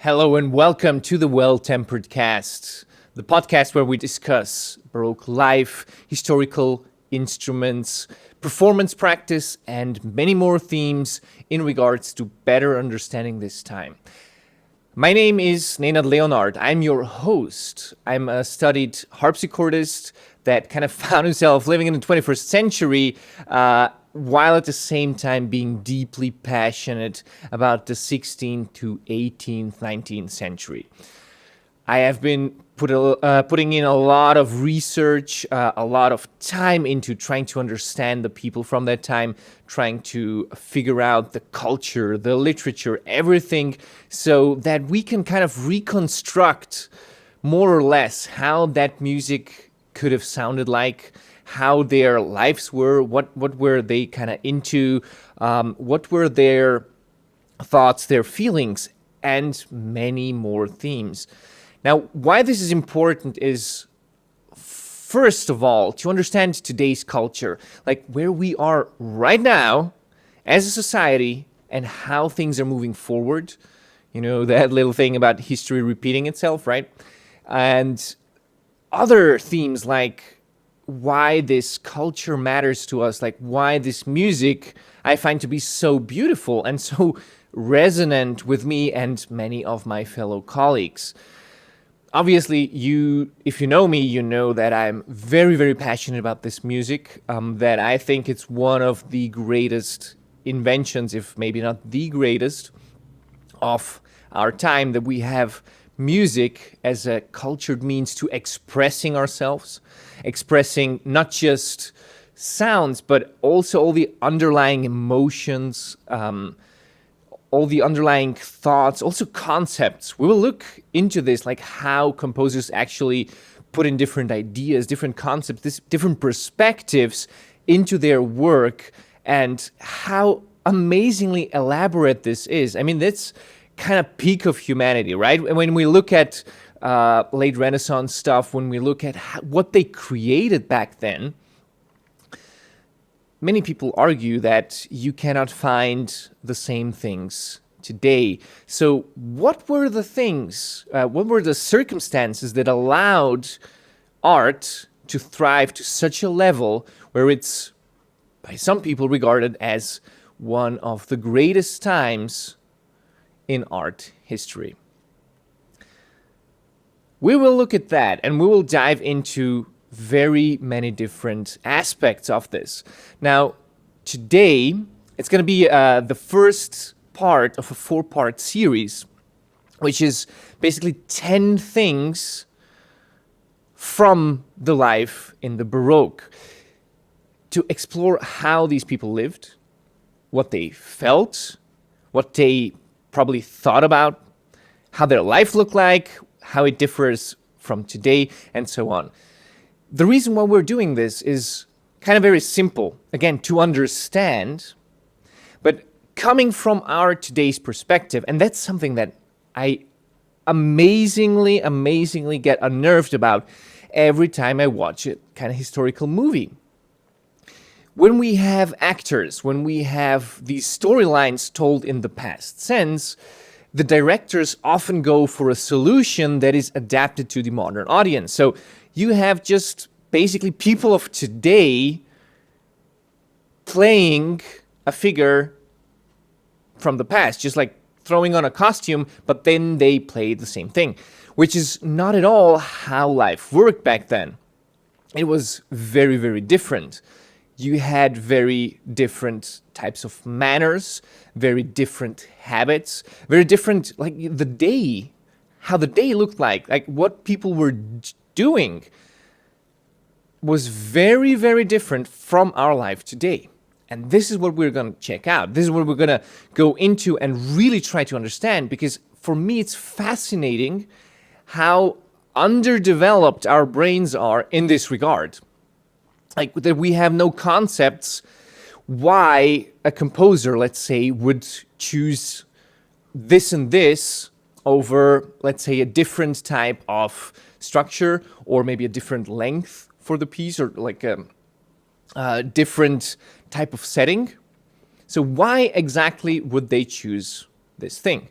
Hello and welcome to the Well-Tempered Cast, the podcast where we discuss Baroque life, historical instruments, performance practice, and many more themes in regards to better understanding this time. My name is Nenad Leonart. I'm your host. I'm a studied harpsichordist that kind of found himself living in the 21st century while at the same time being deeply passionate about the 16th to 18th, 19th century. I have been putting in a lot of research, a lot of time into trying to understand the people from that time, trying to figure out the culture, the literature, everything, so that we can kind of reconstruct more or less how that music could have sounded like, how their lives were, what were they kind of into, what were their thoughts, their feelings, and many more themes. Now, why this is important is, first of all, to understand today's culture, like where we are right now as a society and how things are moving forward. You know, that little thing about history repeating itself, right? And other themes like why this culture matters to us, like why this music I find to be so beautiful and so resonant with me and many of my fellow colleagues. Obviously, if you know me, you know that I'm very, very passionate about this music, that I think it's one of the greatest inventions, if maybe not the greatest, of our time, that we have music as a cultured means to expressing ourselves, expressing not just sounds, but also all the underlying emotions, all the underlying thoughts, also concepts. We will look into this, like how composers actually put in different ideas, different concepts, different perspectives into their work, and how amazingly elaborate this is. I mean, that's kind of peak of humanity, right? When we look at late Renaissance stuff, when we look at what they created back then, many people argue that you cannot find the same things today. So what were the things, what were the circumstances that allowed art to thrive to such a level where it's, by some people, regarded as one of the greatest times in art history? We will look at that, and we will dive into very many different aspects of this. Now, today, it's going to be the first part of a 4-part series, which is basically 10 things from the life in the Baroque, to explore how these people lived, what they felt, what they probably thought about, how their life looked like, how it differs from today, and so on. The reason why we're doing this is kind of very simple, again, to understand, but coming from our today's perspective, and that's something that I amazingly get unnerved about every time I watch a kind of historical movie. When we have actors, when we have these storylines told in the past sense, the directors often go for a solution that is adapted to the modern audience. So you have just basically people of today playing a figure from the past, just like throwing on a costume, but then they play the same thing, which is not at all how life worked back then. It was very, very different. You had very different types of manners, very different habits, very different, like the day, how the day looked like what people were doing was very, very different from our life today. And this is what we're going to check out. This is what we're going to go into and really try to understand, because for me, it's fascinating how underdeveloped our brains are in this regard. Like that we have no concepts why a composer, let's say, would choose this and this over, let's say, a different type of structure, or maybe a different length for the piece, or like a different type of setting. So why exactly would they choose this thing?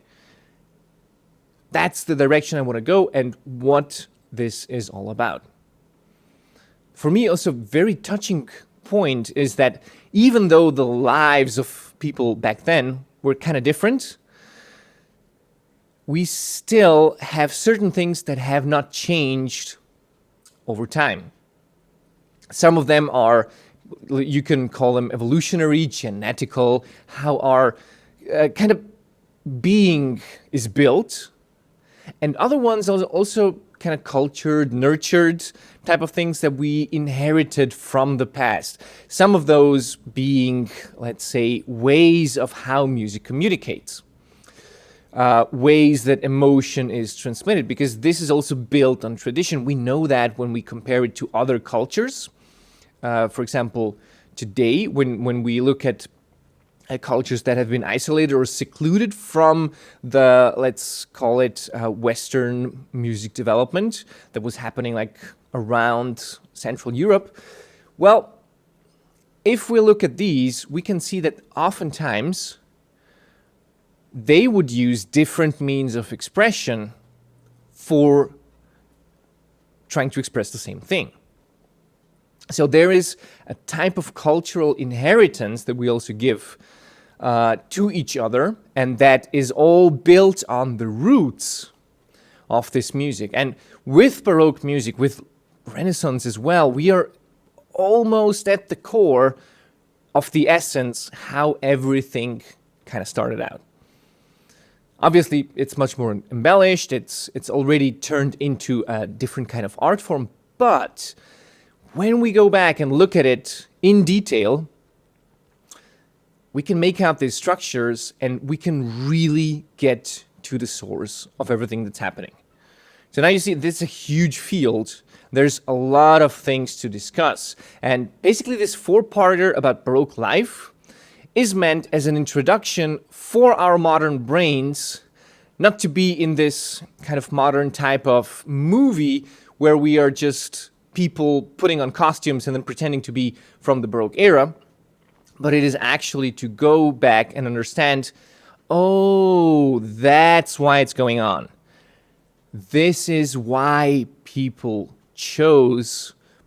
That's the direction I want to go and what this is all about. For me, also very touching point is that even though the lives of people back then were kind of different, we still have certain things that have not changed over time. Some of them are, you can call them evolutionary, genetical, how our kind of being is built. And other ones are also kind of cultured, nurtured type of things that we inherited from the past. Some of those being, let's say, ways of how music communicates. Ways that emotion is transmitted, because this is also built on tradition. We know that when we compare it to other cultures. For example, today, when we look at cultures that have been isolated or secluded from the, let's call it, Western music development that was happening like around Central Europe. Well, if we look at these, we can see that oftentimes they would use different means of expression for trying to express the same thing. So there is a type of cultural inheritance that we also give to each other, and that is all built on the roots of this music. And with Baroque music, with Renaissance as well, we are almost at the core of the essence how everything kind of started out. Obviously, it's much more embellished, it's already turned into a different kind of art form, but when we go back and look at it in detail, we can make out these structures and we can really get to the source of everything that's happening. So now you see this is a huge field. There's a lot of things to discuss. And basically this four-parter about Baroque life is meant as an introduction for our modern brains, not to be in this kind of modern type of movie where we are just people putting on costumes and then pretending to be from the Baroque era, but it is actually to go back and understand, oh, that's why it's going on. This is why people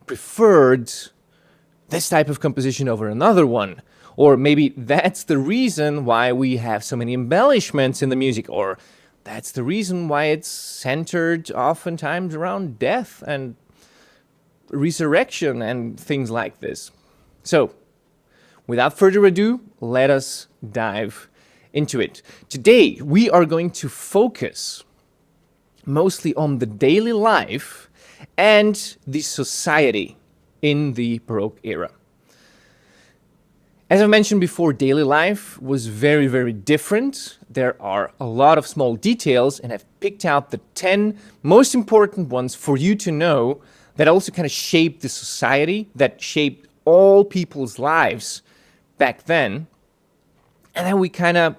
preferred this type of composition over another one. Or maybe that's the reason why we have so many embellishments in the music, or that's the reason why it's centered oftentimes around death and resurrection and things like this. So, without further ado, let us dive into it. Today, we are going to focus mostly on the daily life and the society in the Baroque era. As I mentioned before, daily life was very, very different. There are a lot of small details, and I've picked out the 10 most important ones for you to know that also kind of shaped the society, that shaped all people's lives back then, and then we kind of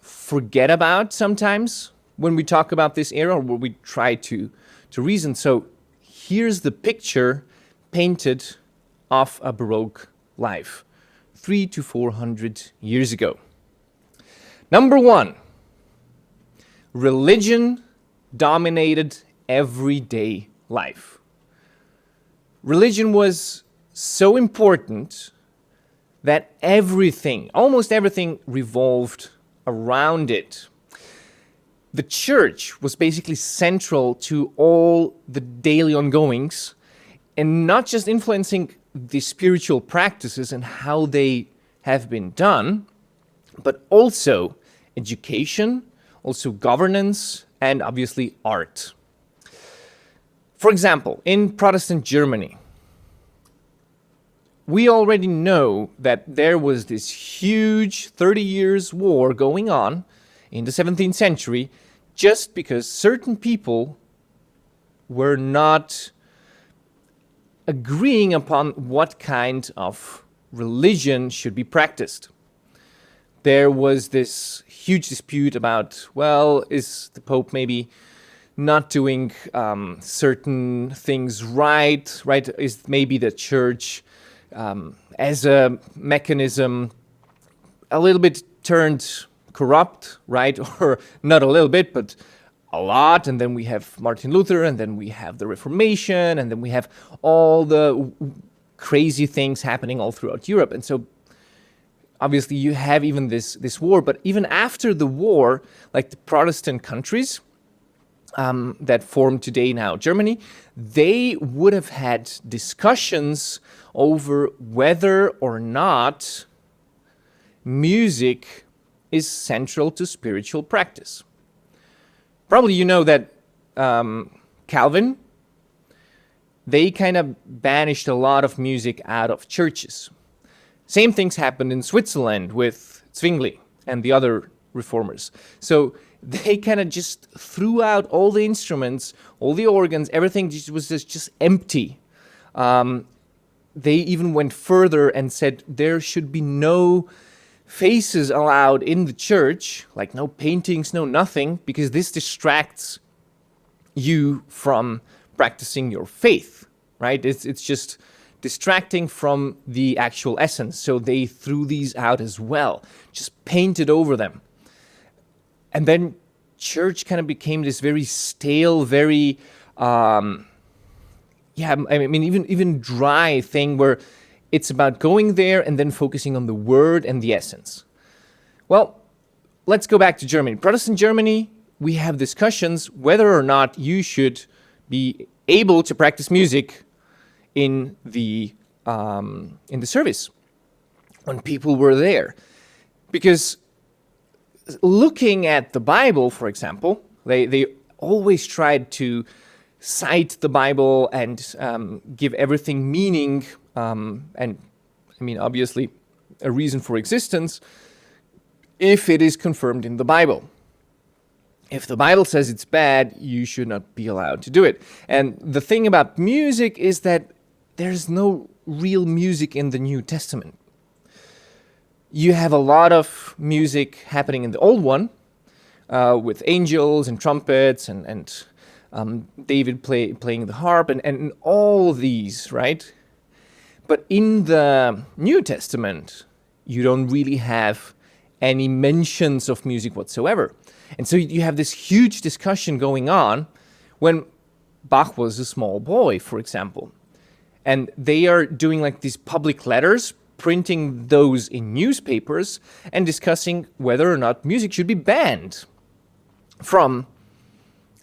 forget about sometimes when we talk about this era, or when we try to reason. So here's the picture painted of a Baroque life 300 to 400 years ago. Number one, religion dominated everyday life. Religion was so important that everything, almost everything, revolved around it. The church was basically central to all the daily ongoings, and not just influencing the spiritual practices and how they have been done, but also education, also governance, and obviously art. For example, in Protestant Germany, we already know that there was this huge 30 years war going on in the 17th century just because certain people were not agreeing upon what kind of religion should be practiced. There was this huge dispute about, well, is the Pope maybe not doing certain things right? Is maybe the church as a mechanism a little bit turned corrupt, right? Or not a little bit, but a lot. And then we have Martin Luther, and then we have the Reformation, and then we have all the crazy things happening all throughout Europe. And so obviously you have even this war, but even after the war, like the Protestant countries that form today now Germany, they would have had discussions over whether or not music is central to spiritual practice. Probably you know that Calvin, they kind of banished a lot of music out of churches. Same things happened in Switzerland with Zwingli and the other reformers. So they kind of just threw out all the instruments, all the organs, everything was just empty. They even went further and said there should be no faces allowed in the church, like no paintings, no nothing, because this distracts you from practicing your faith, right? It's just distracting from the actual essence. So they threw these out as well, just painted over them. And then church kind of became this very stale, very, even dry thing where it's about going there and then focusing on the word and the essence. Well, let's go back to Germany. Protestant Germany, we have discussions whether or not you should be able to practice music in the service when people were there. Because looking at the Bible, for example, they always tried to cite the Bible and give everything meaning, and I mean, obviously, a reason for existence if it is confirmed in the Bible. If the Bible says it's bad, you should not be allowed to do it. And the thing about music is that there's no real music in the New Testament. You have a lot of music happening in the Old One, with angels and trumpets and David playing the harp and all these, right? But in the New Testament, you don't really have any mentions of music whatsoever. And so you have this huge discussion going on when Bach was a small boy, for example. And they are doing like these public letters, printing those in newspapers and discussing whether or not music should be banned from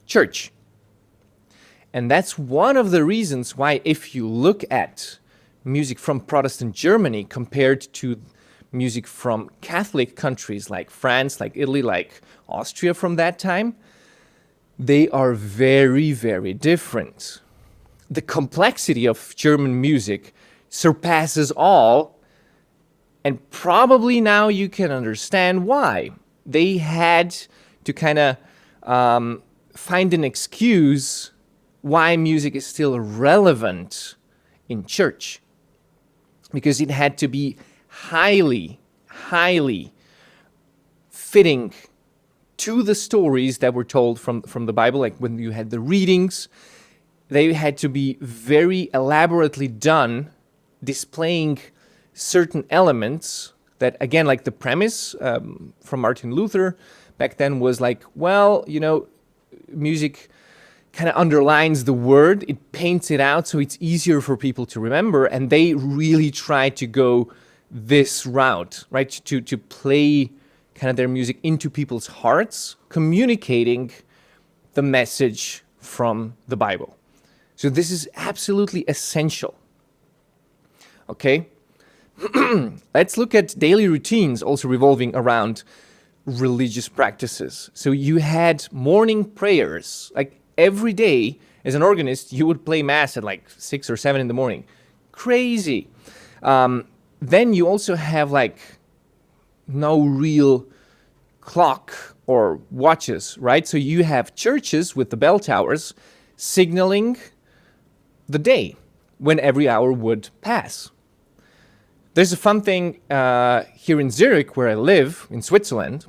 church. And that's one of the reasons why, if you look at music from Protestant Germany compared to music from Catholic countries like France, like Italy, like Austria from that time, they are very, very different. The complexity of German music surpasses all, and probably now you can understand why. They had to kind of find an excuse why music is still relevant in church. Because it had to be highly, highly fitting to the stories that were told from the Bible. Like when you had the readings, they had to be very elaborately done, displaying certain elements that, again, like the premise from Martin Luther back then was like, well, you know, music kind of underlines the word, it paints it out so it's easier for people to remember, and they really try to go this route, right, to play kind of their music into people's hearts, communicating the message from the Bible. So this is absolutely essential. Okay? Let's look at daily routines also revolving around religious practices. So you had morning prayers, like every day as an organist, you would play mass at like 6 or 7 in the morning. Crazy. Then you also have like no real clock or watches, right? So you have churches with the bell towers signaling the day when every hour would pass. There's a fun thing here in Zurich, where I live, in Switzerland,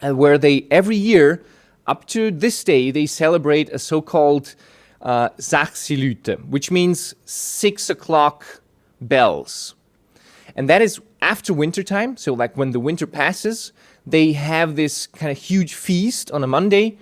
where they, every year, up to this day, they celebrate a so-called Sachsilüte, which means 6 o'clock bells. And that is after winter time, so like when the winter passes, they have this kind of huge feast on a Monday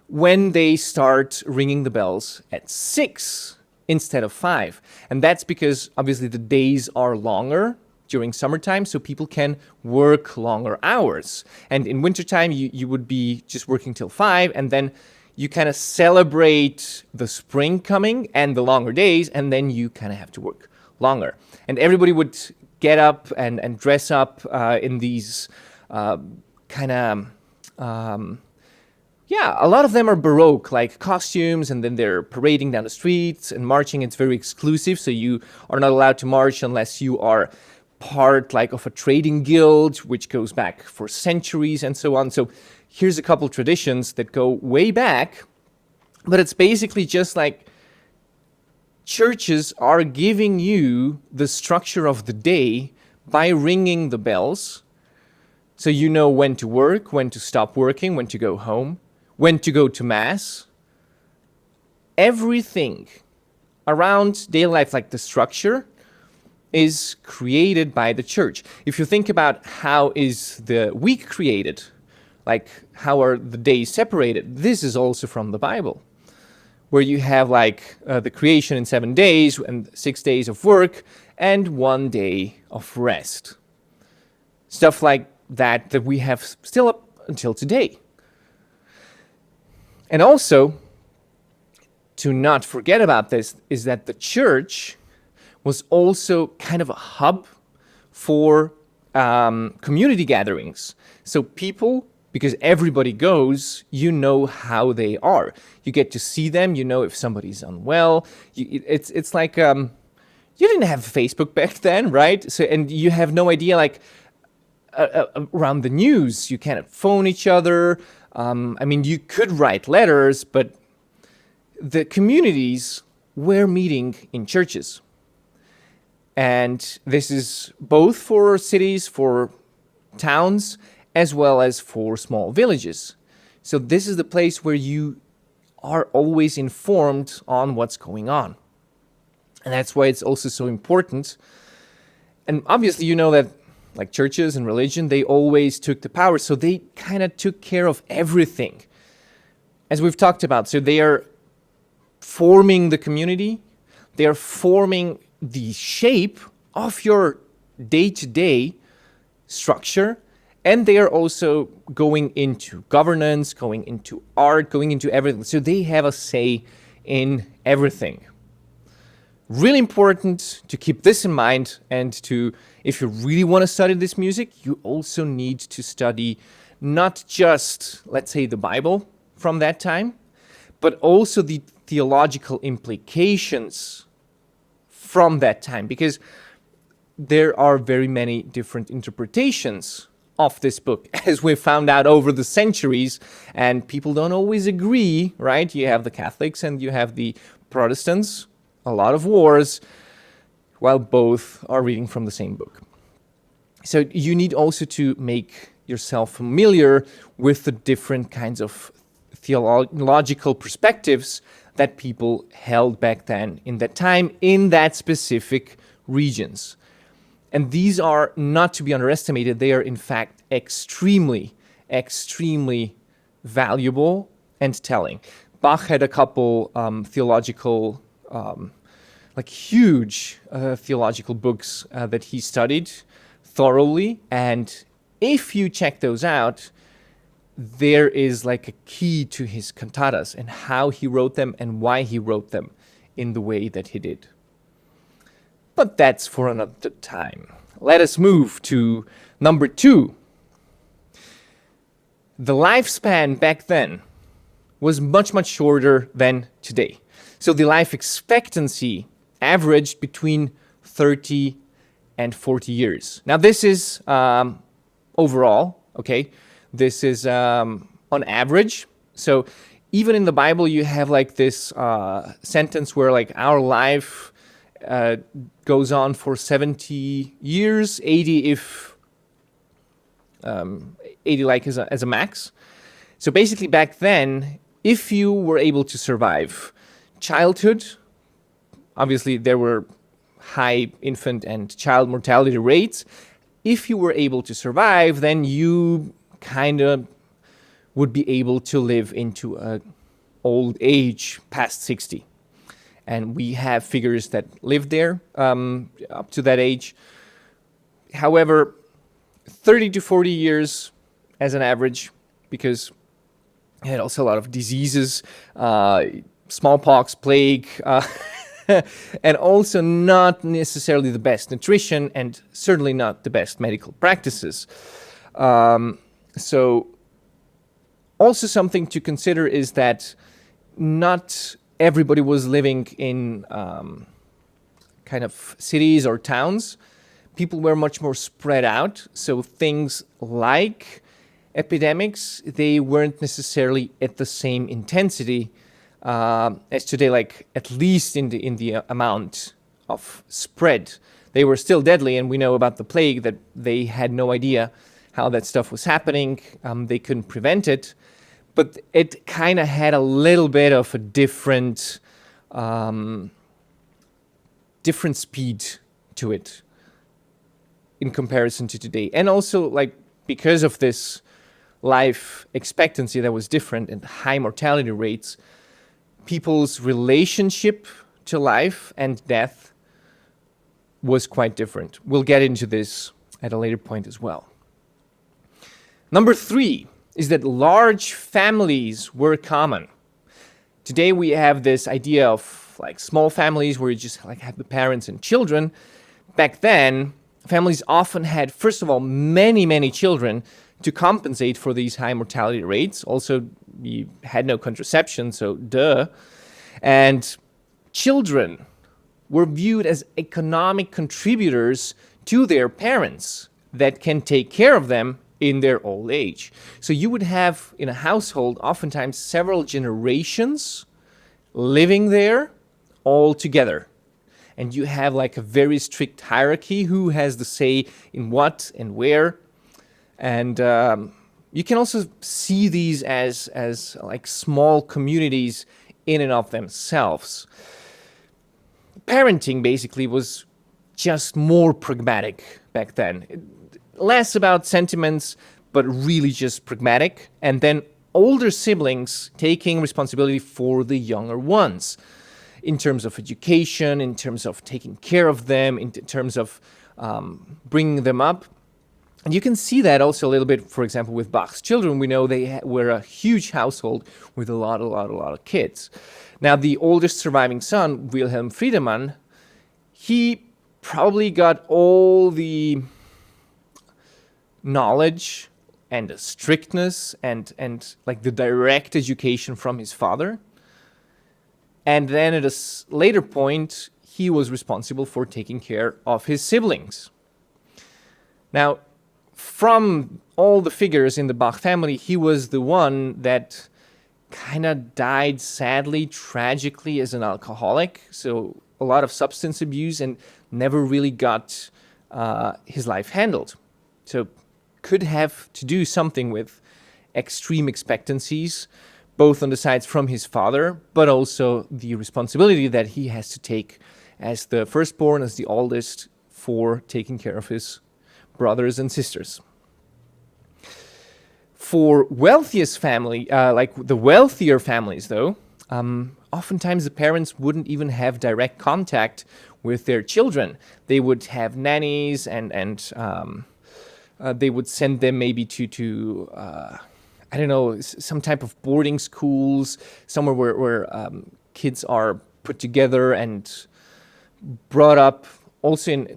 when they start ringing the bells at 6 instead of 5. And that's because obviously the days are longer during summertime, so people can work longer hours. And in wintertime, you would be just working till 5, and then you kind of celebrate the spring coming and the longer days, and then you kind of have to work longer. And everybody would get up and dress up in these kind of, a lot of them are Baroque, like costumes, and then they're parading down the streets and marching. It's very exclusive, so you are not allowed to march unless you are part like of a trading guild, which goes back for centuries and so on. So here's a couple traditions that go way back, but it's basically just like churches are giving you the structure of the day by ringing the bells. So you know when to work, when to stop working, when to go home, when to go to mass. Everything around daily life, like the structure, is created by the church. If you think about how is the week created, like how are the days separated, this is also from the Bible, where you have like the creation in 7 days and 6 days of work and 1 day of rest. Stuff like that we have still up until today. And also, to not forget about this, is that the church was also kind of a hub for community gatherings. So people, because everybody goes, you know how they are. You get to see them, you know if somebody's unwell. It's like, you didn't have Facebook back then, right? So, and you have no idea, like, around the news, you can't phone each other. I mean, you could write letters, but the communities were meeting in churches. And this is both for cities, for towns, as well as for small villages. So this is the place where you are always informed on what's going on. And that's why it's also so important. And obviously, you know that like churches and religion, they always took the power. So they kind of took care of everything. As we've talked about, so they are forming the community. They are forming the shape of your day-to-day structure, and they are also going into governance, going into art, going into everything. So they have a say in everything. Really important to keep this in mind, and to, if you really want to study this music, you also need to study not just, let's say, the Bible from that time, but also the theological implications from that time, because there are very many different interpretations of this book, as we've found out over the centuries, and people don't always agree, right? You have the Catholics and you have the Protestants, a lot of wars, while both are reading from the same book. So you need also to make yourself familiar with the different kinds of theological perspectives that people held back then in that time in that specific regions. And these are not to be underestimated. They are in fact extremely, extremely valuable and telling. Bach had a couple theological, like huge theological books that he studied thoroughly. And if you check those out, there is like a key to his cantatas and how he wrote them and why he wrote them in the way that he did. But that's for another time. Let us move to number 2. The lifespan back then was much, much shorter than today. So the life expectancy averaged between 30 and 40 years. Now this is overall, okay? This is on average. So even in the Bible, you have like this sentence where like our life goes on for 70 years, 80 if 80 like as a max. So basically back then, if you were able to survive childhood, obviously there were high infant and child mortality rates. If you were able to survive, then you kind of would be able to live into a old age past 60. And we have figures that lived there up to that age. However, 30 to 40 years as an average, because it had also a lot of diseases, smallpox, plague, and also not necessarily the best nutrition and certainly not the best medical practices. So also something to consider is that not everybody was living in kind of cities or towns. People were much more spread out. So things like epidemics, they weren't necessarily at the same intensity as today, like at least in the amount of spread. They were still deadly, and we know about the plague that they had no idea how that stuff was happening. They couldn't prevent it, but it kind of had a little bit of a different speed to it in comparison to today. And also, like, because of this life expectancy that was different and high mortality rates, people's relationship to life and death was quite different. We'll get into this at a later point as well. Number 3 is that large families were common. Today we have this idea of like small families where you just like have the parents and children. Back then, families often had, first of all, many children to compensate for these high mortality rates. Also, we had no contraception, so duh. And children were viewed as economic contributors to their parents that can take care of them in their old age. So you would have in a household oftentimes several generations living there all together. And you have like a very strict hierarchy who has the say in what and where. And you can also see these as like small communities in and of themselves. Parenting basically was just more pragmatic back then. Less about sentiments, but really just pragmatic. And then older siblings taking responsibility for the younger ones in terms of education, in terms of taking care of them, in terms of bringing them up. And you can see that also a little bit, for example, with Bach's children. We know they were a huge household with a lot of kids. Now, the oldest surviving son, Wilhelm Friedemann, he probably got all the knowledge and the strictness and like the direct education from his father. And then at a later point, he was responsible for taking care of his siblings. Now, from all the figures in the Bach family, he was the one that kind of died sadly, tragically as an alcoholic. So a lot of substance abuse and never really got his life handled. So could have to do something with extreme expectancies, both on the sides from his father, but also the responsibility that he has to take as the firstborn, as the oldest, for taking care of his brothers and sisters. For wealthiest family, like the wealthier families though, oftentimes the parents wouldn't even have direct contact with their children. They would have nannies and they would send them maybe to I don't know, some type of boarding schools, somewhere where kids are put together and brought up. Also,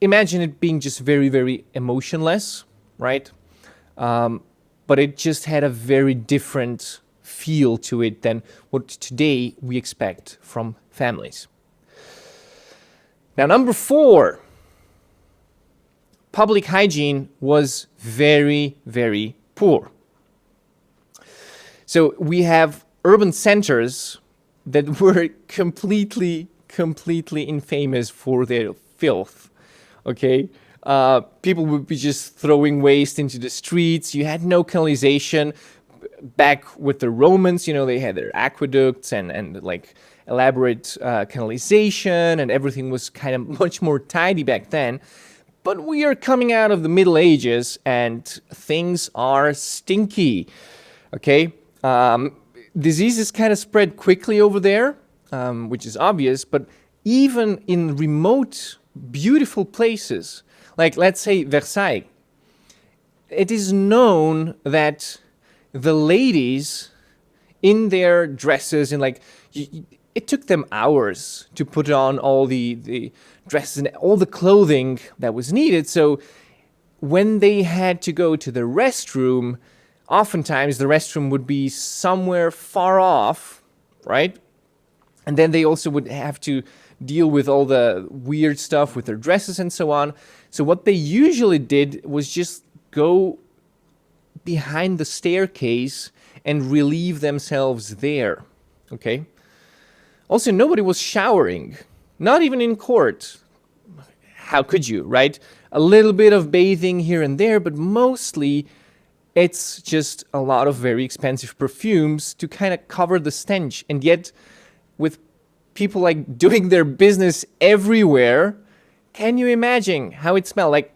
imagine it being just very emotionless, right? But it just had a very different feel to it than what today we expect from families. Now, number 4, public hygiene was very poor. So we have urban centers that were completely infamous for their filth, okay? People would be just throwing waste into the streets. You had no canalization. Back with the Romans, they had their aqueducts and like elaborate canalization, and everything was kind of much more tidy back then. But we are coming out of the Middle Ages and things are stinky. Okay? Diseases kind of spread quickly over there, which is obvious, but even in remote, beautiful places, like let's say Versailles, it is known that the ladies in their dresses and it took them hours to put on all the dresses and all the clothing that was needed. So when they had to go to the restroom, oftentimes the restroom would be somewhere far off, right? And then they also would have to deal with all the weird stuff with their dresses and so on. So what they usually did was just go behind the staircase and relieve themselves there, okay? Also, nobody was showering, not even in court. How could you, right? A little bit of bathing here and there, but mostly it's just a lot of very expensive perfumes to kind of cover the stench. And yet, with people like doing their business everywhere, can you imagine how it smelled? Like,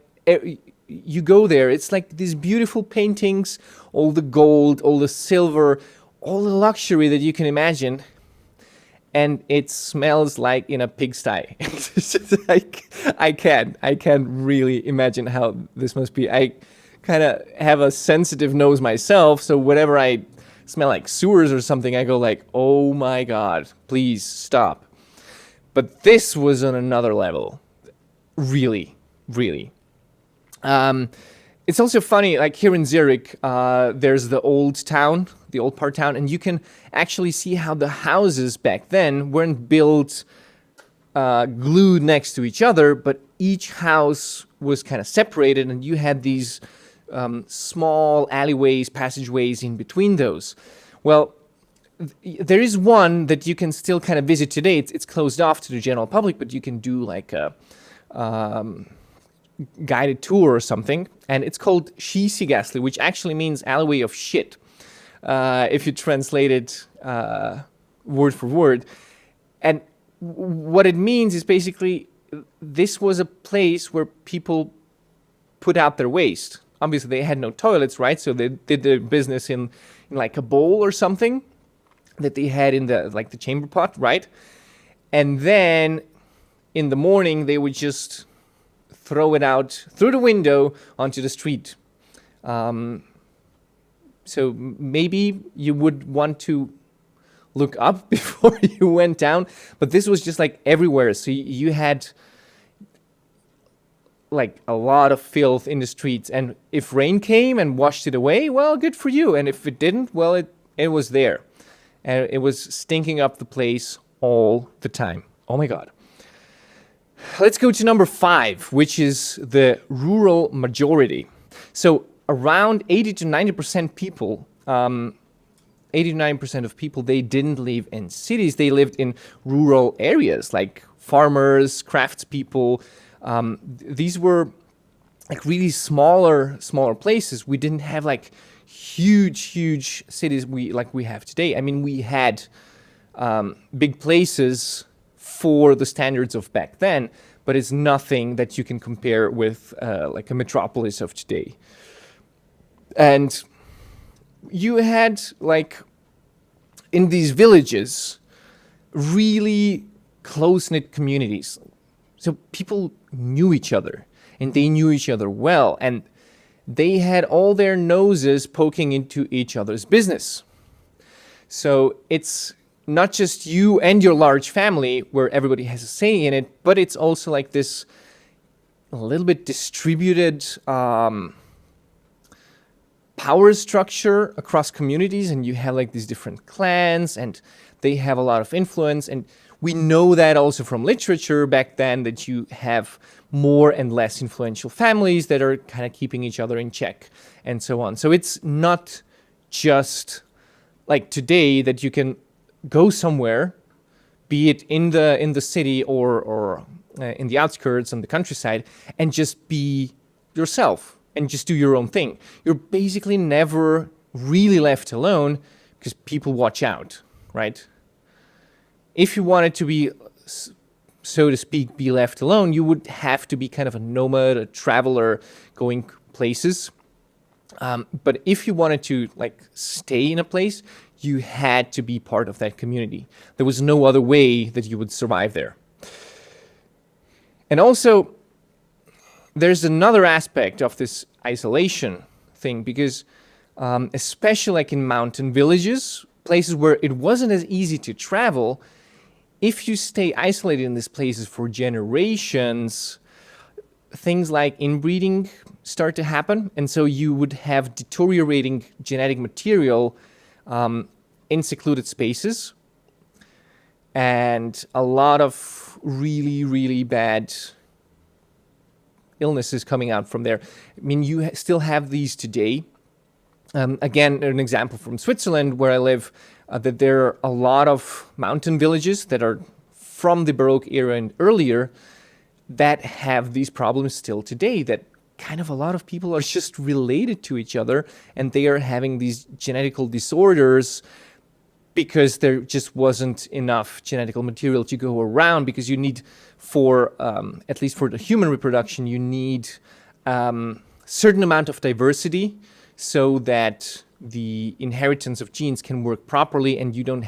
you go there, it's like these beautiful paintings, all the gold, all the silver, all the luxury that you can imagine. And it smells like in a pigsty. I can't really imagine how this must be. I kind of have a sensitive nose myself, so whenever I smell like sewers or something, I go like, oh my God, please stop. But this was on another level. Really, really. It's also funny, like here in Zurich, there's the old part town, and you can actually see how the houses back then weren't built glued next to each other, but each house was kind of separated, and you had these small alleyways, passageways in between those. Well, there is one that you can still kind of visit today. It's closed off to the general public, but you can do like a guided tour or something, and it's called Schießigassli, which actually means alleyway of shit, if you translate it word for word. And what it means is basically this was a place where people put out their waste. Obviously, they had no toilets, right? So they did their business in like a bowl or something that they had in the chamber pot, right? And then in the morning, they would just throw it out through the window onto the street. So maybe you would want to look up before you went down, but this was just like everywhere. So you had like a lot of filth in the streets, and if rain came and washed it away, well, good for you. And if it didn't, well, it was there, and it was stinking up the place all the time. Oh my God. Let's go to number 5, which is the rural majority. So around 80 to 90% people, 89% of people, they didn't live in cities. They lived in rural areas like farmers, craftspeople. These were like really smaller places. We didn't have like huge cities like we have today. I mean, we had big places for the standards of back then, but it's nothing that you can compare with like a metropolis of today. And you had like in these villages really close-knit communities. So people knew each other, and they knew each other well, and they had all their noses poking into each other's business. So it's not just you and your large family where everybody has a say in it, but it's also like this a little bit distributed power structure across communities, and you have like these different clans, and they have a lot of influence. And we know that also from literature back then, that you have more and less influential families that are kind of keeping each other in check and so on. So it's not just like today that you can go somewhere, be it in the city or in the outskirts on the countryside, and just be yourself and just do your own thing. You're basically never really left alone because people watch out, right? If you wanted to be so to speak, be left alone. You would have to be kind of a nomad, a traveler going places. But if you wanted to like stay in a place, you had to be part of that community. There was no other way that you would survive there. And also, there's another aspect of this isolation thing, because especially like in mountain villages, places where it wasn't as easy to travel, if you stay isolated in these places for generations, things like inbreeding start to happen. And so you would have deteriorating genetic material in secluded spaces, and a lot of really, really bad illnesses coming out from there. I mean, you still have these today. Again, an example from Switzerland, where I live, that there are a lot of mountain villages that are from the Baroque era and earlier that have these problems still today, that kind of a lot of people are just related to each other, and they are having these genetical disorders because there just wasn't enough genetical material to go around, because you need, for at least for the human reproduction, you need certain amount of diversity so that the inheritance of genes can work properly, and you don't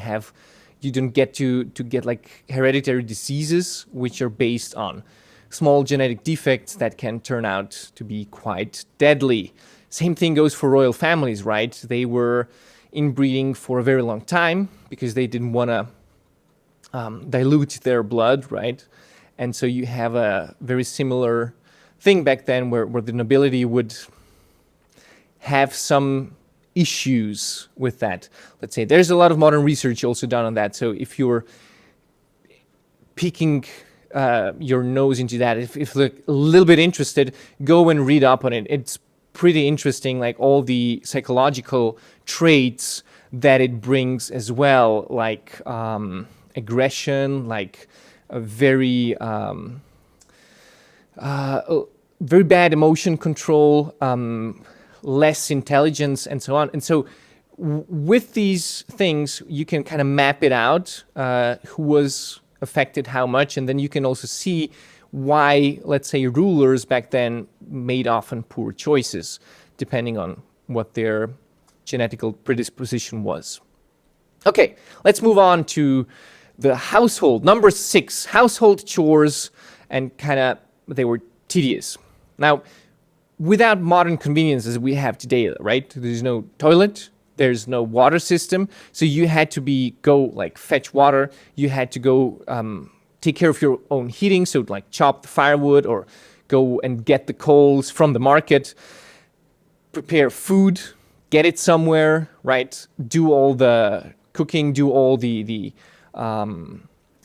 get to get like hereditary diseases which are based on small genetic defects that can turn out to be quite deadly. Same thing goes for royal families, right? They were inbreeding for a very long time because they didn't want to dilute their blood, right? And so you have a very similar thing back then where the nobility would have some issues with that. Let's say there's a lot of modern research also done on that. So if you're peeking your nose into that, if you're a little bit interested, go and read up on it. It's pretty interesting, like all the psychological traits that it brings as well, like aggression, like a very bad emotion control, less intelligence, and so on. And so with these things, you can kind of map it out, who was affected how much, and then you can also see why, let's say, rulers back then made often poor choices, depending on what their genetical predisposition was. Okay, let's move on to the household. Number 6, household chores, and kind of, they were tedious. Now, without modern conveniences we have today, right? There's no toilet, there's no water system, so you had to go like fetch water. You had to go take care of your own heating, so like chop the firewood or go and get the coals from the market, prepare food, get it somewhere, right? Do all the cooking, do all the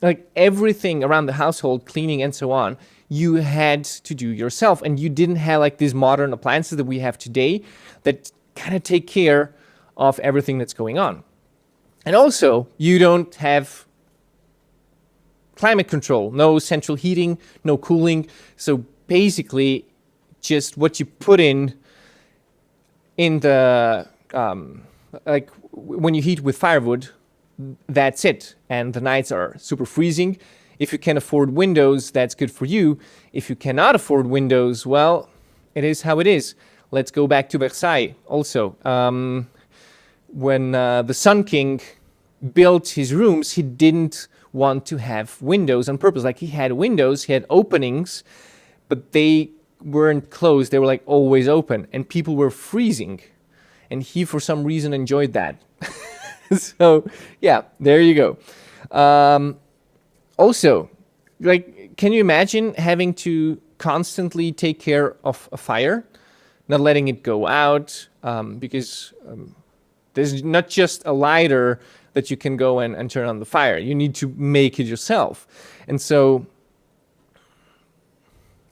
like everything around the household, cleaning and so on. You had to do yourself, and you didn't have like these modern appliances that we have today that kind of take care of everything that's going on. And also, you don't have climate control, no central heating, no cooling. So basically, just what you put in the, like when you heat with firewood, that's it. And the nights are super freezing. If you can afford windows, that's good for you. If you cannot afford windows, well, it is how it is. Let's go back to Versailles also. When the Sun King built his rooms, he didn't want to have windows on purpose. Like, he had windows, he had openings, but they weren't closed. They were like always open, and people were freezing. And he, for some reason, enjoyed that. So, yeah, there you go. Also, like, can you imagine having to constantly take care of a fire, not letting it go out, because there's not just a lighter that you can go and turn on the fire. You need to make it yourself. And so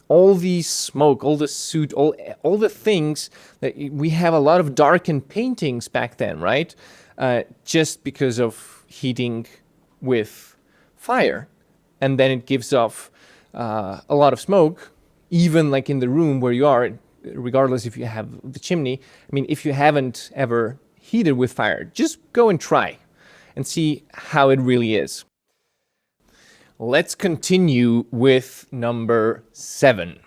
all the smoke, all the soot, all the things that we have, a lot of darkened paintings back then, right? Just because of heating with fire. And then it gives off a lot of smoke, even like in the room where you are, regardless if you have the chimney. I mean, if you haven't ever heated with fire, just go and try and see how it really is. let's continue with number 7.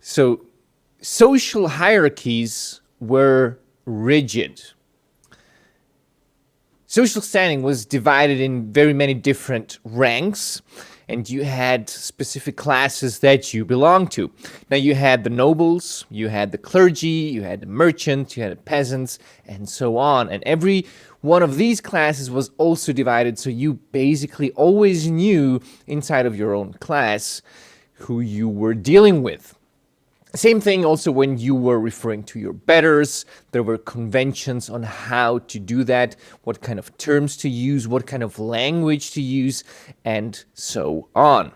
So, social hierarchies were rigid. Social standing was divided in very many different ranks, and you had specific classes that you belonged to. Now you had the nobles, you had the clergy, you had the merchants, you had the peasants, and so on. And every one of these classes was also divided, so you basically always knew inside of your own class who you were dealing with. Same thing also when you were referring to your betters. There were conventions on how to do that, what kind of terms to use, what kind of language to use, and so on.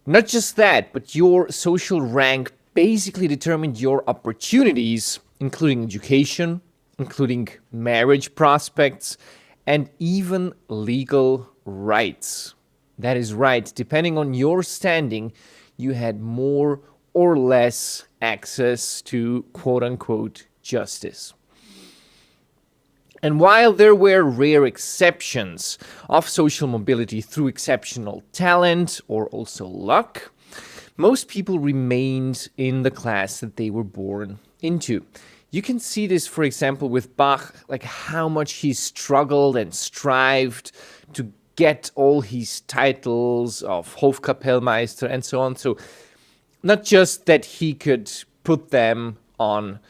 Not just that, but your social rank basically determined your opportunities, including education, including marriage prospects, and even legal rights. That is right, depending on your standing, you had more or less access to quote-unquote justice. And while there were rare exceptions of social mobility through exceptional talent or also luck, most people remained in the class that they were born into. You can see this, for example, with Bach, like how much he struggled and strived to get all his titles of Hofkapellmeister and so on. So not just that he could put them on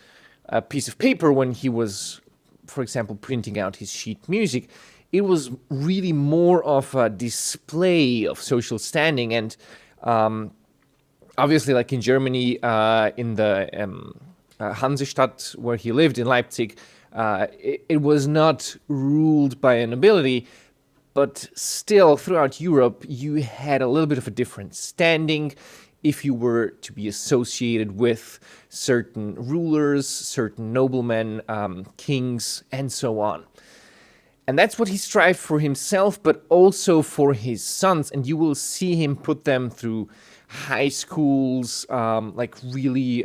a piece of paper when he was, for example, printing out his sheet music. It was really more of a display of social standing. And obviously, like in Germany, in the Hansestadt where he lived in Leipzig, it was not ruled by a nobility. But still, throughout Europe, you had a little bit of a different standing if you were to be associated with certain rulers, certain noblemen, kings, and so on. And that's what he strived for himself, but also for his sons. And you will see him put them through high schools, like really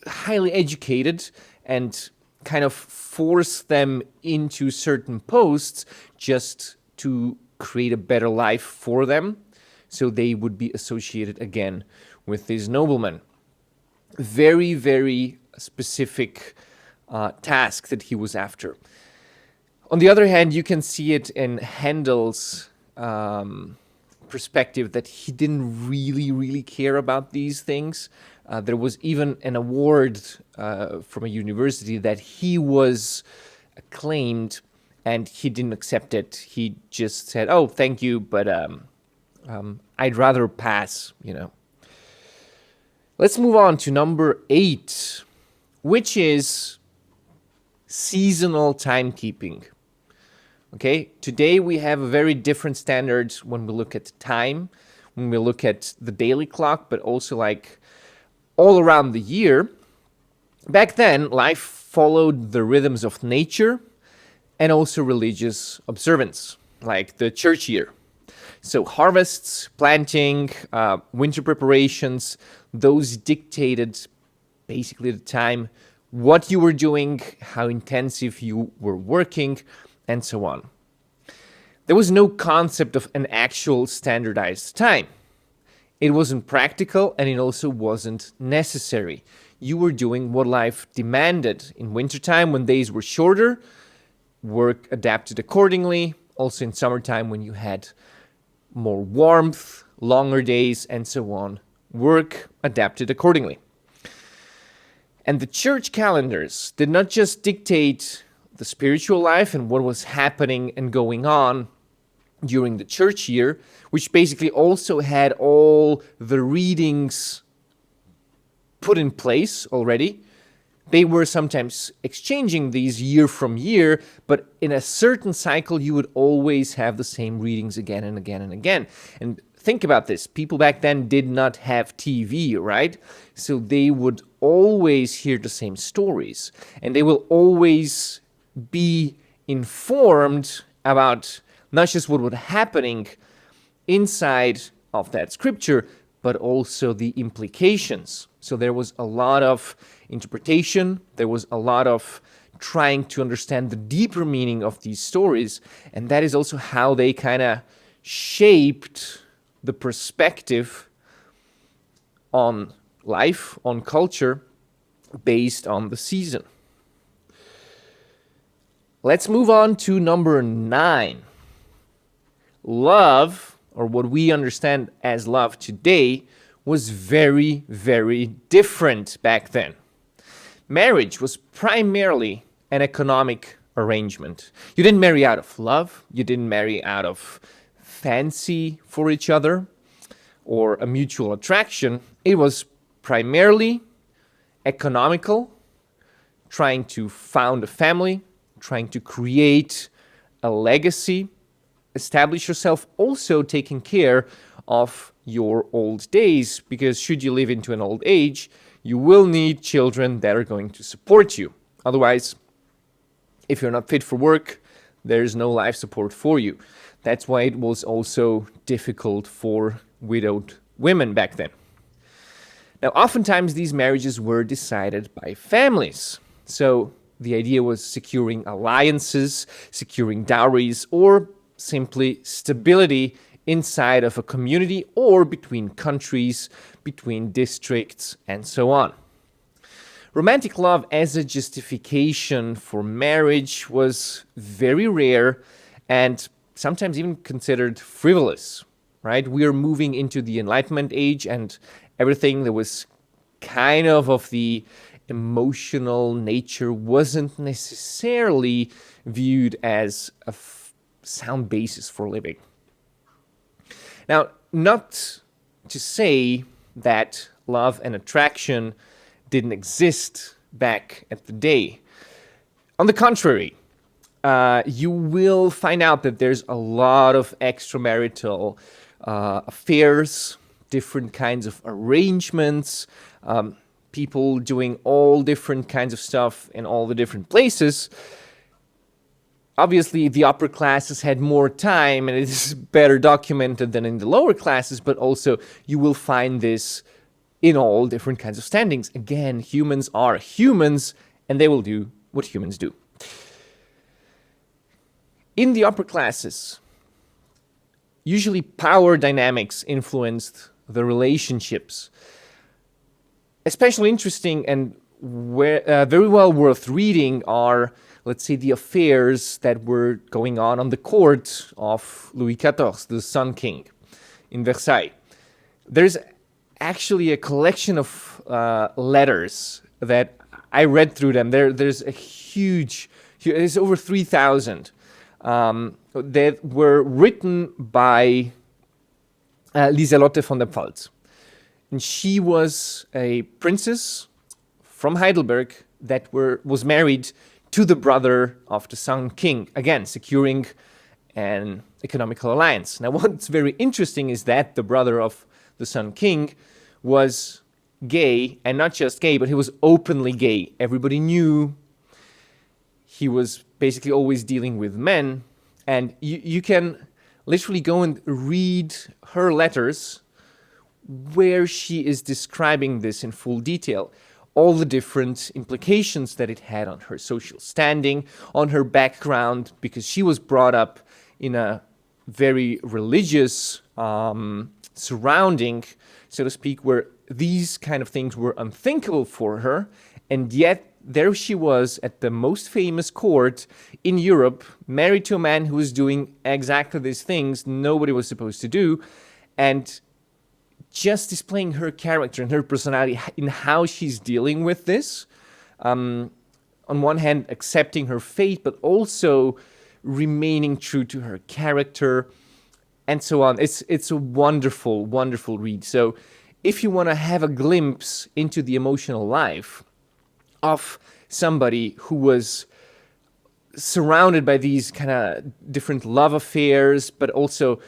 highly educated, and kind of force them into certain posts just to create a better life for them, so they would be associated again with these noblemen. Very, very specific task that he was after. On the other hand, you can see it in Handel's perspective that he didn't really care about these things. There was even an award from a university that he was acclaimed, and he didn't accept it. He just said, "Oh, thank you, but I'd rather pass, you know." Let's move on to number 8, which is seasonal timekeeping. Okay, today we have a very different standard when we look at time, when we look at the daily clock, but also like all around the year. Back then, life followed the rhythms of nature and also religious observance, like the church year. So harvests, planting, winter preparations, those dictated basically the time, what you were doing, how intensive you were working, and so on. There was no concept of an actual standardized time. It wasn't practical, and it also wasn't necessary. You were doing what life demanded. In wintertime, when days were shorter, work adapted accordingly. Also in summertime, when you had more warmth, longer days, and so on, work adapted accordingly. And the church calendars did not just dictate the spiritual life and what was happening and going on during the church year, which basically also had all the readings put in place already. They were sometimes exchanging these year from year, but in a certain cycle, you would always have the same readings again and again and again. And think about this. People back then did not have TV, right? So they would always hear the same stories, and they will always be informed about not just what was happening inside of that scripture, but also the implications. So there was a lot of interpretation, there was a lot of trying to understand the deeper meaning of these stories, and that is also how they kind of shaped the perspective on life, on culture, based on the season. Let's move on to number 9. Love, or what we understand as love today, was very, very different back then. Marriage was primarily an economic arrangement. You didn't marry out of love, you didn't marry out of fancy for each other or a mutual attraction. It was primarily economical, trying to found a family, trying to create a legacy, establish yourself, also taking care of your old days, because should you live into an old age, you will need children that are going to support you. Otherwise, if you're not fit for work, there's no life support for you. That's why it was also difficult for widowed women back then. Now, oftentimes these marriages were decided by families. So the idea was securing alliances, securing dowries, or simply stability inside of a community or between countries, between districts, and so on. Romantic love as a justification for marriage was very rare and sometimes even considered frivolous, right? We are moving into the Enlightenment age, and everything that was kind of the emotional nature wasn't necessarily viewed as a sound basis for living. Now, not to say that love and attraction didn't exist back at the day. On the contrary, you will find out that there's a lot of extramarital affairs, different kinds of arrangements, people doing all different kinds of stuff in all the different places. Obviously, the upper classes had more time, and it is better documented than in the lower classes, but also you will find this in all different kinds of standings. Again, humans are humans, and they will do what humans do. In the upper classes, usually power dynamics influenced the relationships. Especially interesting and very well worth reading are, let's say, the affairs that were going on the court of Louis XIV, the Sun King, in Versailles. There's actually a collection of letters that I read through them. There's a huge, there's over 3,000 that were written by Lieselotte von der Pfalz. And she was a princess from Heidelberg that was married to the brother of the Sun King, again, securing an economical alliance. Now, what's very interesting is that the brother of the Sun King was gay, and not just gay, but he was openly gay. Everybody knew he was basically always dealing with men, and you can literally go and read her letters where she is describing this in full detail. All the different implications that it had on her social standing, on her background, because she was brought up in a very religious surrounding, so to speak, where these kind of things were unthinkable for her, and yet there she was at the most famous court in Europe, married to a man who was doing exactly these things nobody was supposed to do, and just displaying her character and her personality in how she's dealing with this. On one hand, accepting her fate, but also remaining true to her character, and so on. It's a wonderful, wonderful read. So if you want to have a glimpse into the emotional life of somebody who was surrounded by these kind of different love affairs, but also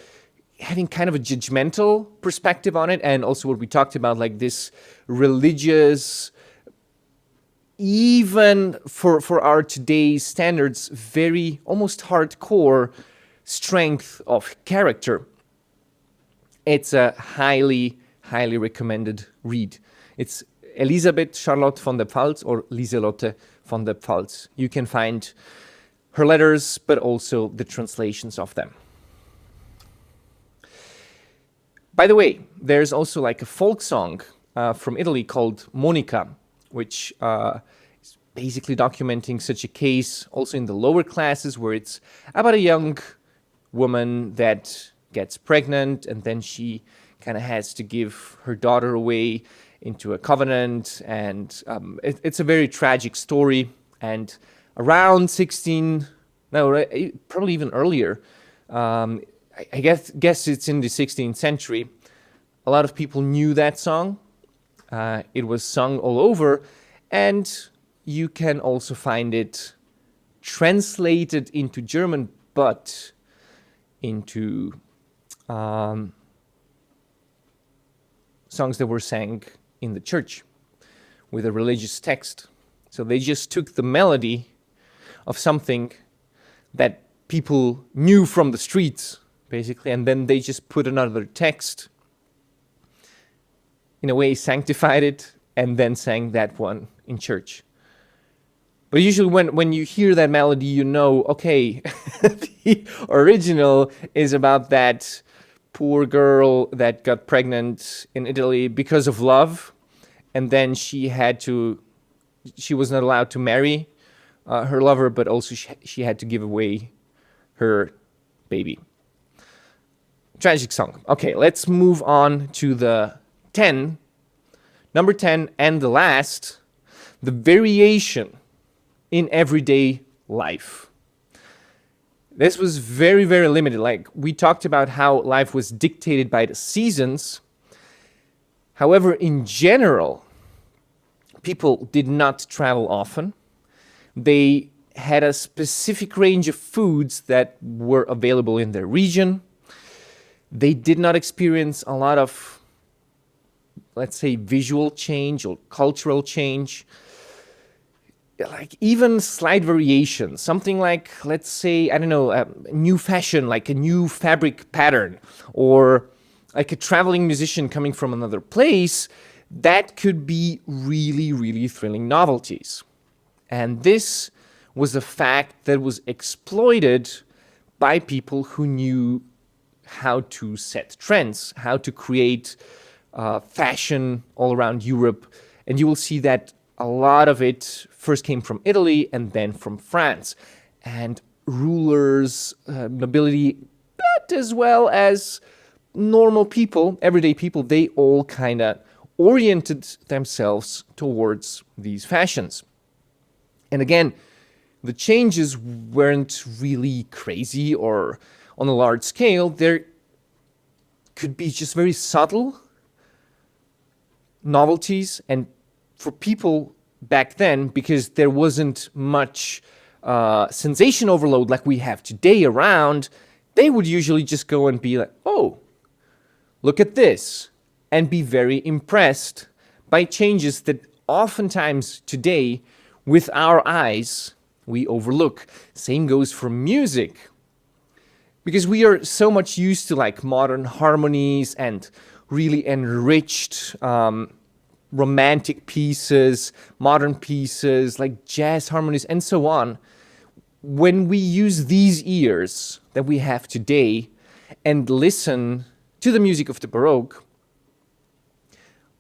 having kind of a judgmental perspective on it, and also what we talked about, like this religious, even for our today's standards, very almost hardcore strength of character. It's a highly, highly recommended read. It's Elisabeth Charlotte von der Pfalz, or Lieselotte von der Pfalz. You can find her letters, but also the translations of them. By the way, there's also like a folk song from Italy called Monica, which is basically documenting such a case also in the lower classes, where it's about a young woman that gets pregnant and then she kind of has to give her daughter away into a covenant, and it's a very tragic story. And around 16, no, probably even earlier, I guess it's in the 16th century, a lot of people knew that song. It was sung all over, and you can also find it translated into German, but into songs that were sang in the church with a religious text. So they just took the melody of something that people knew from the streets, basically, and then they just put another text, in a way sanctified it, and then sang that one in church. But usually when you hear that melody, you know, okay, the original is about that poor girl that got pregnant in Italy because of love, and then she was not allowed to marry her lover, but also she had to give away her baby. Tragic song. Okay, let's move on to the number 10, and the last, the variation in everyday life. This was very, very limited. Like, we talked about how life was dictated by the seasons. However, in general, people did not travel often. They had a specific range of foods that were available in their region. They did not experience a lot of, let's say, visual change or cultural change. Like even slight variation, something like, let's say, I don't know, a new fashion, like a new fabric pattern, or like a traveling musician coming from another place, that could be really, really thrilling novelties. And this was a fact that was exploited by people who knew how to set trends, how to create fashion all around Europe. And you will see that a lot of it first came from Italy and then from France. And rulers, nobility, but as well as normal people, everyday people, they all kind of oriented themselves towards these fashions. And again, the changes weren't really crazy or on a large scale. There could be just very subtle novelties, and for people back then, because there wasn't much sensation overload like we have today around, they would usually just go and be like, oh, look at this, and be very impressed by changes that oftentimes today, with our eyes, we overlook. Same goes for music. Because we are so much used to like modern harmonies and really enriched romantic pieces, modern pieces, like jazz harmonies, and so on. When we use these ears that we have today and listen to the music of the Baroque,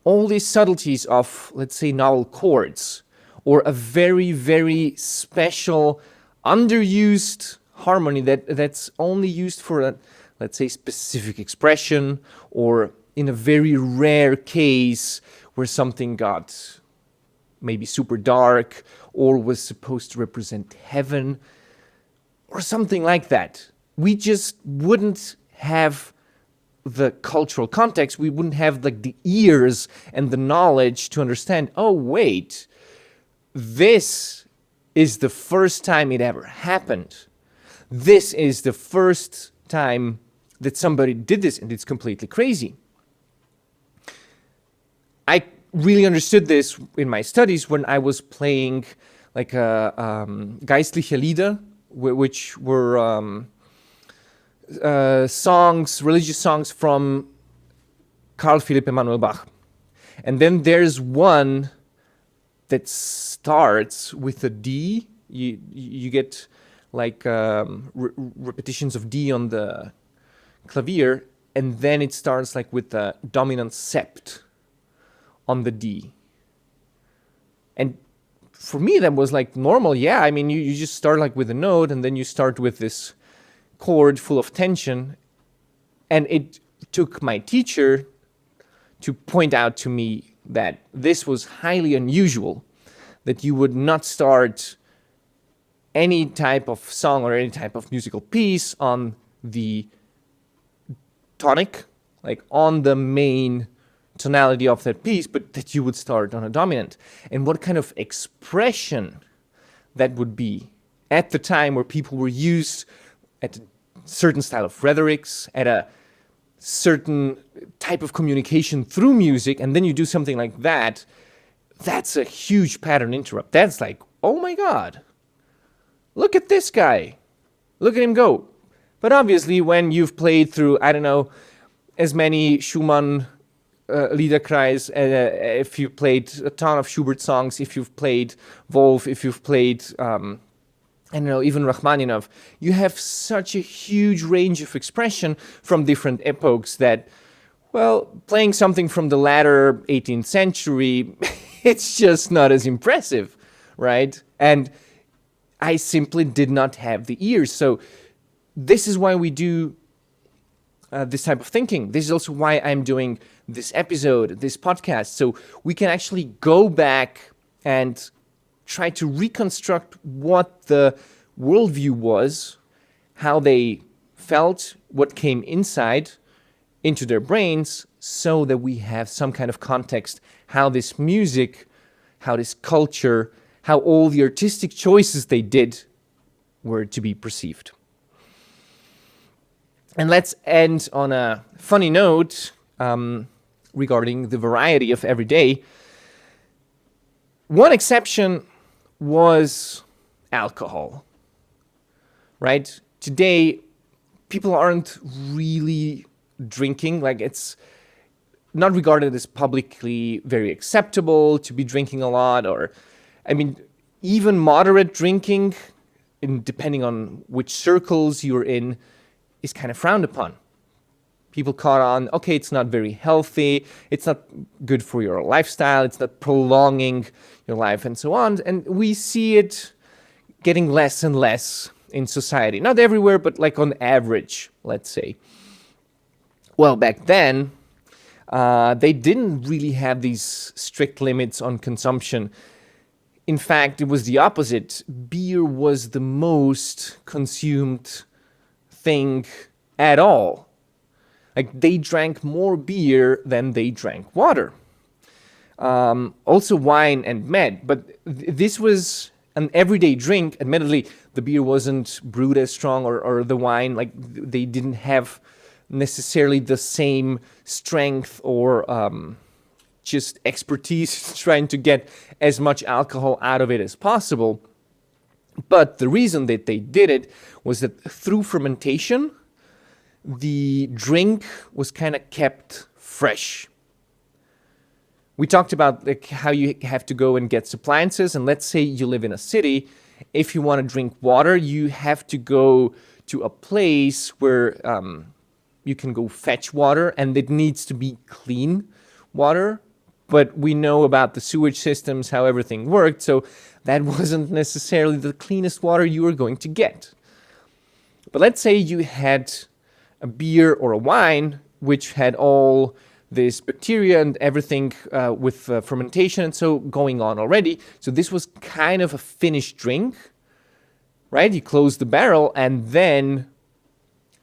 all these subtleties of, let's say, novel chords, or a very, very special, underused harmony that's only used for a, let's say, specific expression, or in a very rare case where something got maybe super dark or was supposed to represent heaven or something like that. We just wouldn't have the cultural context. We wouldn't have like the ears and the knowledge to understand, oh, wait, this is the first time it ever happened. This is the first time that somebody did this, and it's completely crazy. I really understood this in my studies when I was playing like geistliche Lieder, which were songs, religious songs from Carl Philipp Emanuel Bach. And then there's one that starts with a D. You get like repetitions of D on the clavier, and then it starts like with the dominant sept on the D. And for me, that was like normal. Yeah, I mean, you just start like with a note, and then you start with this chord full of tension. And it took my teacher to point out to me that this was highly unusual, that you would not start any type of song or any type of musical piece on the tonic, like on the main tonality of that piece, but that you would start on a dominant. And what kind of expression that would be at the time where people were used at a certain style of rhetorics, at a certain type of communication through music, and then you do something like that, that's a huge pattern interrupt. That's like, oh my God, look at this guy. Look at him go. But obviously, when you've played through, I don't know, as many Schumann Liederkreis, if you played a ton of Schubert songs, if you've played Wolf, if you've played, I don't know, even Rachmaninoff, you have such a huge range of expression from different epochs that, well, playing something from the latter 18th century, it's just not as impressive, right? And I simply did not have the ears. So this is why we do this type of thinking. This is also why I'm doing this episode, this podcast, so we can actually go back and try to reconstruct what the worldview was, how they felt, what came inside into their brains, so that we have some kind of context, how this music, how this culture, how all the artistic choices they did were to be perceived. And let's end on a funny note regarding the variety of every day. One exception was alcohol, right? Today, people aren't really drinking. Like, it's not regarded as publicly very acceptable to be drinking a lot, or, I mean, even moderate drinking, depending on which circles you're in, is kind of frowned upon. People caught on, okay, it's not very healthy, it's not good for your lifestyle, it's not prolonging your life, and so on. And we see it getting less and less in society. Not everywhere, but like on average, let's say. Well, back then, they didn't really have these strict limits on consumption. In fact, it was the opposite. Beer was the most consumed thing at all. Like, they drank more beer than they drank water. Also wine and mead, but this was an everyday drink. Admittedly, the beer wasn't brewed as strong, or the wine, like, they didn't have necessarily the same strength or just expertise trying to get as much alcohol out of it as possible. But the reason that they did it was that through fermentation, the drink was kind of kept fresh. We talked about like how you have to go and get appliances, and let's say you live in a city. If you want to drink water, you have to go to a place where you can go fetch water, and it needs to be clean water. But we know about the sewage systems, how everything worked, so that wasn't necessarily the cleanest water you were going to get. But let's say you had a beer or a wine which had all this bacteria and everything with fermentation and so going on already. So this was kind of a finished drink, right? You close the barrel, and then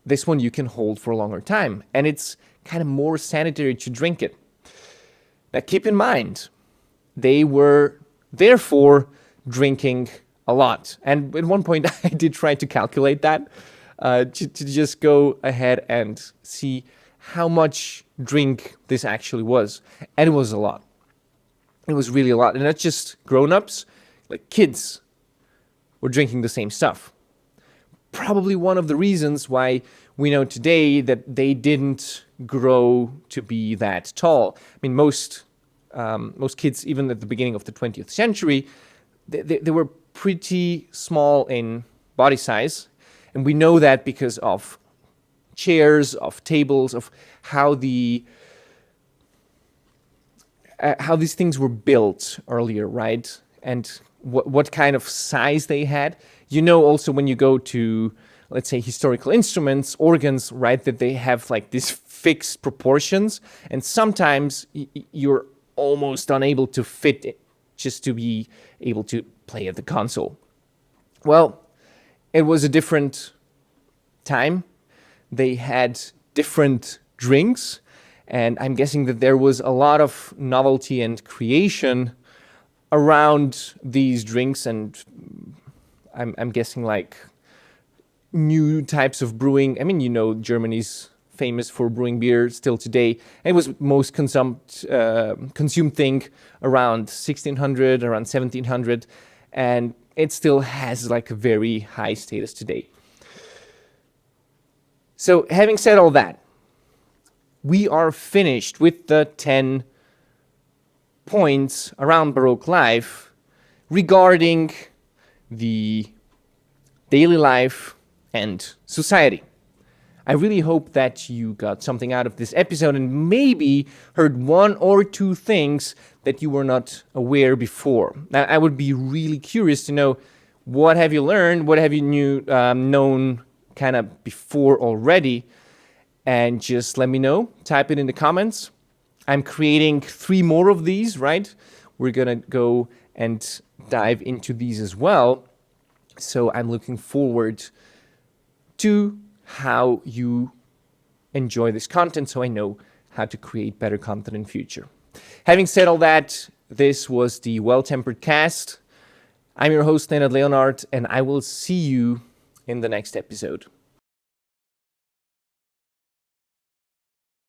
this one you can hold for a longer time. And it's kind of more sanitary to drink it. Now, keep in mind, they were therefore drinking a lot. And at one point, I did try to calculate that, to just go ahead and see how much drink this actually was. And it was a lot. It was really a lot. And not just grown-ups, like kids were drinking the same stuff. Probably one of the reasons why we know today that they didn't grow to be that tall. I mean, most kids, even at the beginning of the 20th century, they were pretty small in body size. And we know that because of chairs, of tables, of how how these things were built earlier, right? And what kind of size they had. You know, also when you go to, let's say, historical instruments, organs, right, that they have like these fixed proportions, and sometimes you're almost unable to fit it just to be able to play at the console. Well, it was a different time. They had different drinks, and I'm guessing that there was a lot of novelty and creation around these drinks, and I'm guessing like new types of brewing. I mean, you know, Germany's famous for brewing beer still today. It was most consumed thing around 1600, around 1700, and it still has like a very high status today. So having said all that, we are finished with the 10 points around Baroque life regarding the daily life and society. I really hope that you got something out of this episode and maybe heard one or two things that you were not aware before. Now, I would be really curious to know, what have you learned? What have you known kind of before already? And just let me know. Type it in the comments. I'm creating 3 more of these, right? We're going to go and dive into these as well. So I'm looking forward to how you enjoy this content, so I know how to create better content in future. Having said all that, this was the Well-Tempered Cast. I'm your host, Nenad Leonart, and I will see you in the next episode.